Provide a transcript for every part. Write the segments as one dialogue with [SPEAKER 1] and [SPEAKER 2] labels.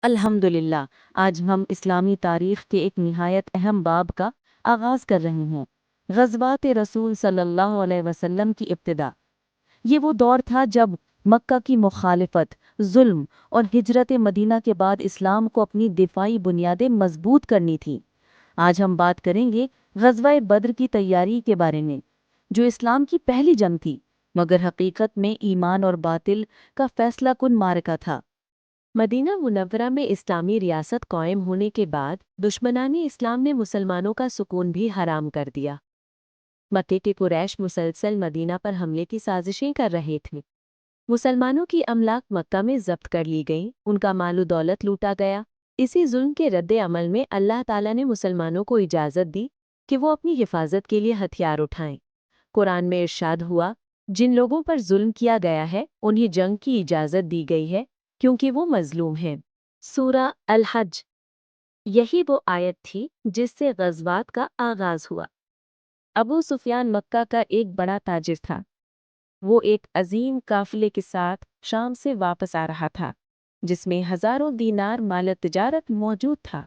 [SPEAKER 1] الحمدللہ، آج ہم اسلامی تاریخ کے ایک نہایت اہم باب کا آغاز کر رہے ہیں، غزوات رسول صلی اللہ علیہ وسلم کی ابتدا۔ یہ وہ دور تھا جب مکہ کی مخالفت، ظلم اور ہجرت مدینہ کے بعد اسلام کو اپنی دفاعی بنیادیں مضبوط کرنی تھی۔ آج ہم بات کریں گے غزوہ بدر کی تیاری کے بارے میں، جو اسلام کی پہلی جنگ تھی، مگر حقیقت میں ایمان اور باطل کا فیصلہ کن معرکہ تھا۔
[SPEAKER 2] مدینہ منورہ میں اسلامی ریاست قائم ہونے کے بعد دشمنان اسلام نے مسلمانوں کا سکون بھی حرام کر دیا۔ مکے کے قریش مسلسل مدینہ پر حملے کی سازشیں کر رہے تھے۔ مسلمانوں کی املاک مکہ میں ضبط کر لی گئیں، ان کا مال و دولت لوٹا گیا۔ اسی ظلم کے رد عمل میں اللہ تعالیٰ نے مسلمانوں کو اجازت دی کہ وہ اپنی حفاظت کے لیے ہتھیار اٹھائیں۔ قرآن میں ارشاد ہوا، جن لوگوں پر ظلم کیا گیا ہے انہیں جنگ کی اجازت دی گئی ہے کیونکہ وہ مظلوم ہیں۔ سورہ الحج۔ یہی وہ آیت تھی جس سے غزوات کا آغاز ہوا۔ ابو سفیان مکہ کا ایک بڑا تاجر تھا۔ وہ ایک عظیم قافلے کے ساتھ شام سے واپس آ رہا تھا، جس میں ہزاروں دینار مال تجارت موجود تھا۔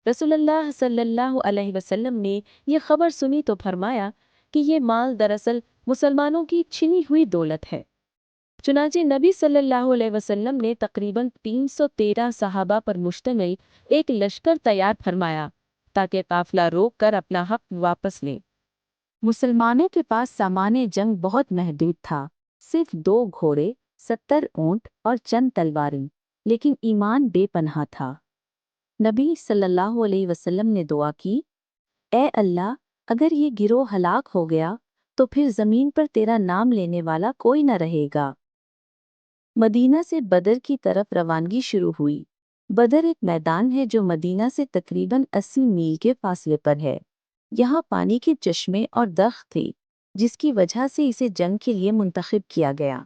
[SPEAKER 2] رسول اللہ صلی اللہ علیہ وسلم نے یہ خبر سنی تو فرمایا کہ یہ مال دراصل مسلمانوں کی چھنی ہوئی دولت ہے۔ چنانچہ نبی صلی اللہ علیہ وسلم نے تقریباً 313 صحابہ پر مشتمل ایک لشکر تیار فرمایا تاکہ قافلہ روک کر اپنا حق واپس لیں۔ مسلمانوں کے پاس سامان جنگ بہت محدود تھا، صرف 2 گھوڑے، 70 اونٹ اور چند تلواریں، لیکن ایمان بے پناہ تھا۔ نبی صلی اللہ علیہ وسلم نے دعا کی، اے اللہ، اگر یہ گروہ ہلاک ہو گیا تو پھر زمین پر تیرا نام لینے والا کوئی نہ رہے گا۔ مدینہ سے بدر کی طرف روانگی شروع ہوئی۔ بدر ایک میدان ہے جو مدینہ سے تقریباً 80 میل کے فاصلے پر ہے۔ یہاں پانی کے چشمے اور درخت تھے، جس کی وجہ سے اسے جنگ کے لیے منتخب کیا گیا۔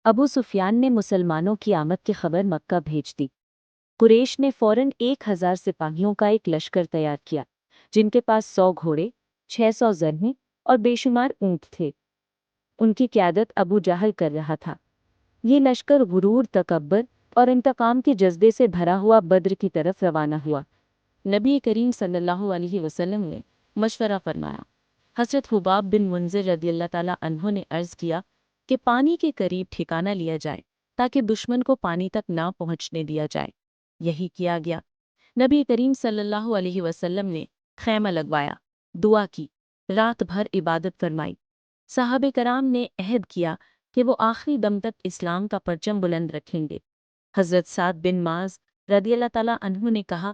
[SPEAKER 2] ابو سفیان نے مسلمانوں کی آمد کی خبر مکہ بھیج دی۔ قریش نے فوراً 1000 سپاہیوں کا ایک لشکر تیار کیا، جن کے پاس 100 گھوڑے، 600 زرہیں اور بے شمار اونٹ تھے۔ ان کی قیادت ابو جہل کر رہا تھا۔ یہ لشکر غرور، تکبر اور انتقام کے جذبے سے بھرا ہوا بدر کی طرف روانہ ہوا۔ نبی کریم صلی اللہ علیہ وسلم نے مشورہ فرمایا۔ حضرت حباب بن منذر رضی اللہ تعالیٰ عنہ نے عرض کیا کہ پانی کے قریب ٹھکانہ لیا جائے تاکہ دشمن کو پانی تک نہ پہنچنے دیا جائے۔ یہی کیا گیا۔ نبی کریم صلی اللہ علیہ وسلم نے خیمہ لگوایا، دعا کی، رات بھر عبادت فرمائی۔ صحابہ کرام نے عہد کیا کہ وہ آخری دم تک اسلام کا پرچم بلند رکھیں گے۔ حضرت سعد بن معاذ رضی اللہ تعالیٰ عنہ نے کہا